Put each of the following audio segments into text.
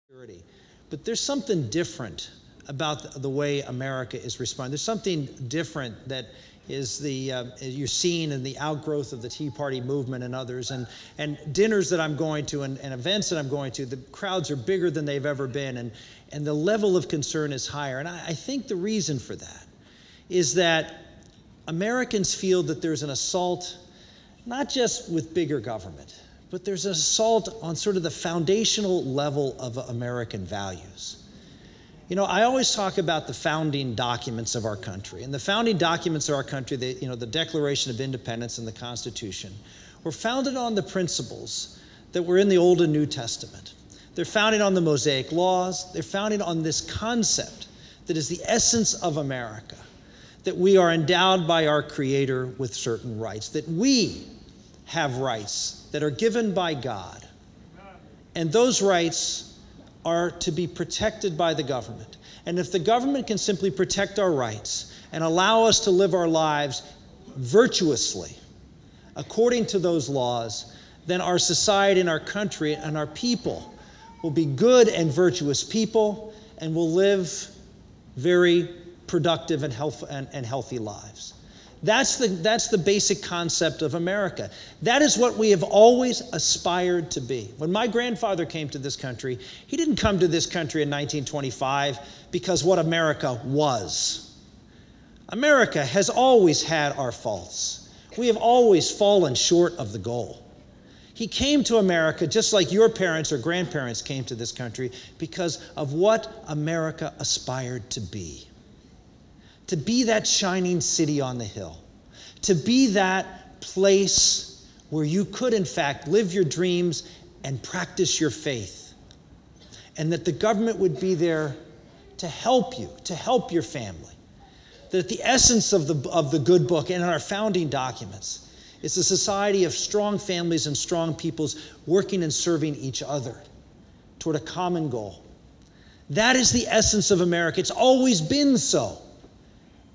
security. But there's something different about the way America is responding. There's something different that is you're seeing in the outgrowth of the Tea Party movement and others, and dinners that I'm going to and events that I'm going to, the crowds are bigger than they've ever been, and the level of concern is higher. And I think the reason for that is that Americans feel that there's an assault, not just with bigger government, but there's an assault on sort of the foundational level of American values. You know, I always talk about the founding documents of our country. And the founding documents of our country, the Declaration of Independence and the Constitution, were founded on the principles that were in the Old and New Testament. They're founded on the Mosaic Laws. They're founded on this concept that is the essence of America, that we are endowed by our Creator with certain rights, that we have rights that are given by God. And those rights are to be protected by the government. And if the government can simply protect our rights and allow us to live our lives virtuously according to those laws, then our society and our country and our people will be good and virtuous people and will live very productive and healthy lives. That's the basic concept of America. That is what we have always aspired to be. When my grandfather came to this country, he didn't come to this country in 1925 because what America was. America has always had our faults. We have always fallen short of the goal. He came to America just like your parents or grandparents came to this country because of what America aspired to be. To be that shining city on the hill, to be that place where you could, in fact, live your dreams and practice your faith, and that the government would be there to help you, to help your family. That the essence of the good book and in our founding documents is a society of strong families and strong peoples working and serving each other toward a common goal. That is the essence of America. It's always been so.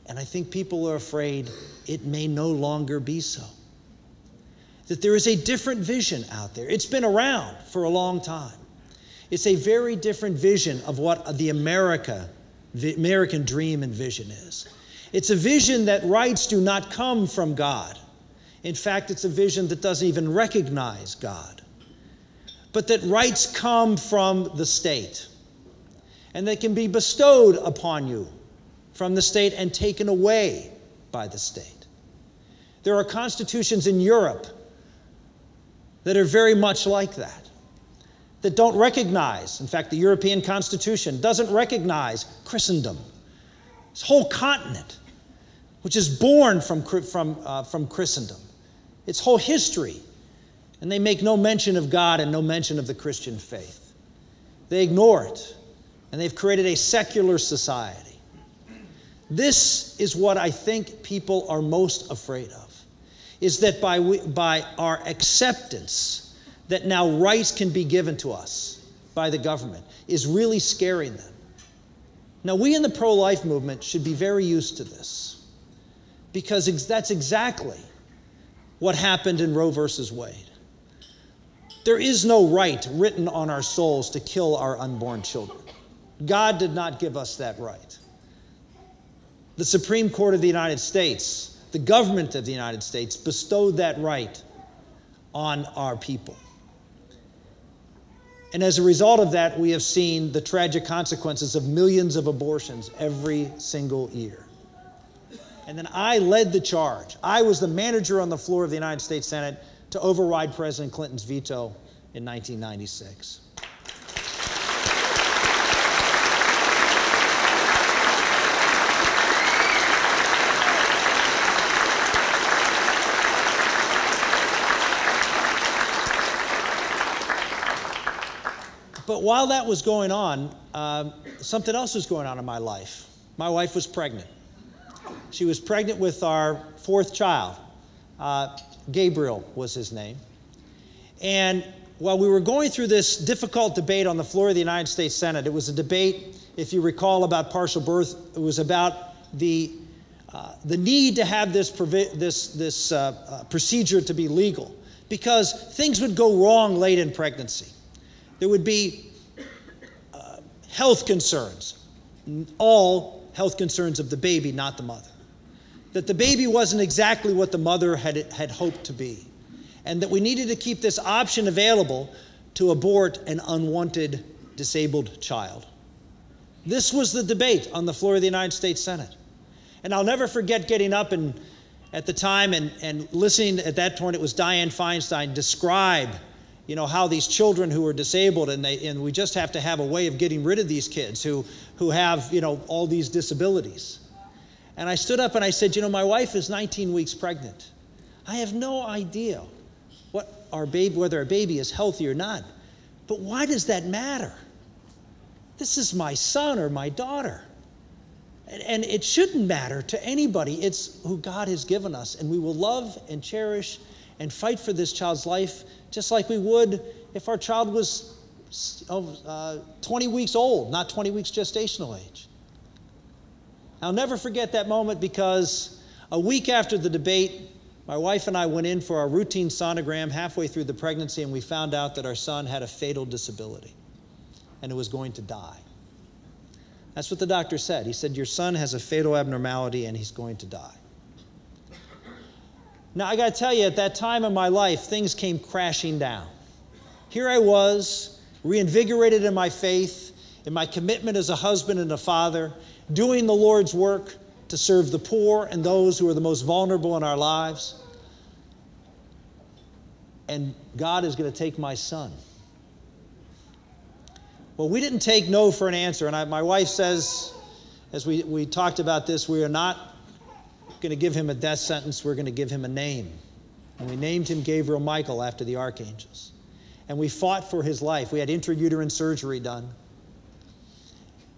And I think people are afraid it may no longer be so. That there is a different vision out there. It's been around for a long time. It's a very different vision of what the American dream and vision is. It's a vision that rights do not come from God. In fact, it's a vision that doesn't even recognize God. But that rights come from the state. And they can be bestowed upon you from the state and taken away by the state. There are constitutions in Europe that are very much like that, that don't recognize, in fact, the European Constitution doesn't recognize Christendom, this whole continent, which is born from Christendom, its whole history, and they make no mention of God and no mention of the Christian faith. They ignore it, and they've created a secular society. This is what I think people are most afraid of, is that by our acceptance that now rights can be given to us by the government is really scaring them. Now, we in the pro-life movement should be very used to this, because that's exactly what happened in Roe versus Wade. There is no right written on our souls to kill our unborn children. God did not give us that right. The Supreme Court of the United States, the government of the United States, bestowed that right on our people. And as a result of that, we have seen the tragic consequences of millions of abortions every single year. And then I led the charge. I was the manager on the floor of the United States Senate to override President Clinton's veto in 1996. But while that was going on, something else was going on in my life. My wife was pregnant. She was pregnant with our fourth child. Gabriel was his name. And while we were going through this difficult debate on the floor of the United States Senate, it was a debate, if you recall, about partial birth. It was about the need to have this procedure to be legal, because things would go wrong late in pregnancy. There would be health concerns, all health concerns of the baby, not the mother. That the baby wasn't exactly what the mother had hoped to be, and that we needed to keep this option available to abort an unwanted, disabled child. This was the debate on the floor of the United States Senate. And I'll never forget getting up at the time and listening. At that point, it was Dianne Feinstein describe, how these children who are disabled, and we just have to have a way of getting rid of these kids who have, all these disabilities. And I stood up and I said, my wife is 19 weeks pregnant. I have no idea whether our baby is healthy or not. But why does that matter? This is my son or my daughter. And it shouldn't matter to anybody. It's who God has given us. And we will love and cherish and fight for this child's life just like we would if our child was 20 weeks old, not 20 weeks gestational age. I'll never forget that moment because a week after the debate, my wife and I went in for our routine sonogram halfway through the pregnancy, and we found out that our son had a fatal disability and it was going to die. That's what the doctor said. He said, your son has a fatal abnormality and he's going to die. Now, I got to tell you, at that time in my life, things came crashing down. Here I was, reinvigorated in my faith, in my commitment as a husband and a father, doing the Lord's work to serve the poor and those who are the most vulnerable in our lives. And God is going to take my son. Well, we didn't take no for an answer. And my wife says, as we talked about this, we are not going to give him a death sentence. We're going to give him a name. And we named him Gabriel Michael after the archangels. And we fought for his life. We had intrauterine surgery done.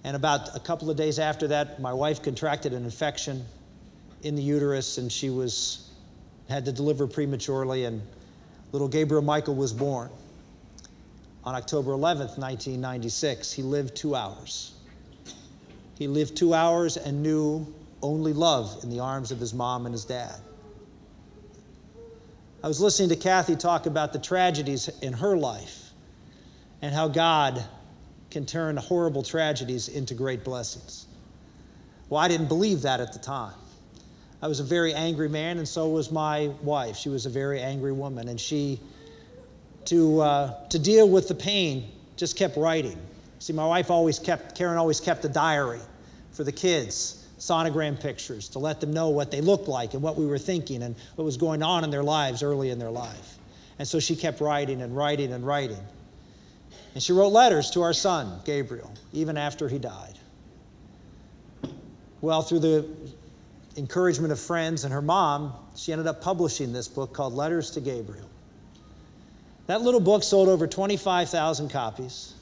And about a couple of days after that, my wife contracted an infection in the uterus, and she had to deliver prematurely, and little Gabriel Michael was born. On October 11th, 1996, he lived 2 hours. He lived 2 hours and knew only love in the arms of his mom and his dad. I was listening to Kathy talk about the tragedies in her life and how God can turn horrible tragedies into great blessings. Well, I didn't believe that at the time. I was a very angry man, and so was my wife. She was a very angry woman, and she, to deal with the pain, just kept writing. See, my wife Karen always kept a diary for the kids, sonogram pictures, to let them know what they looked like and what we were thinking and what was going on in their lives early in their life. And so she kept writing and writing and writing. And she wrote letters to our son, Gabriel, even after he died. Well, through the encouragement of friends and her mom, she ended up publishing this book called Letters to Gabriel. That little book sold over 25,000 copies.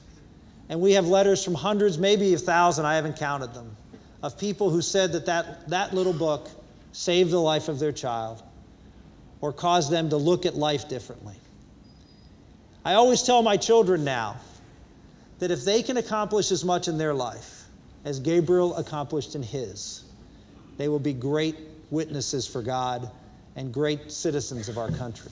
And we have letters from hundreds, maybe 1,000, I haven't counted them, of people who said that little book saved the life of their child or caused them to look at life differently. I always tell my children now that if they can accomplish as much in their life as Gabriel accomplished in his, they will be great witnesses for God and great citizens of our country.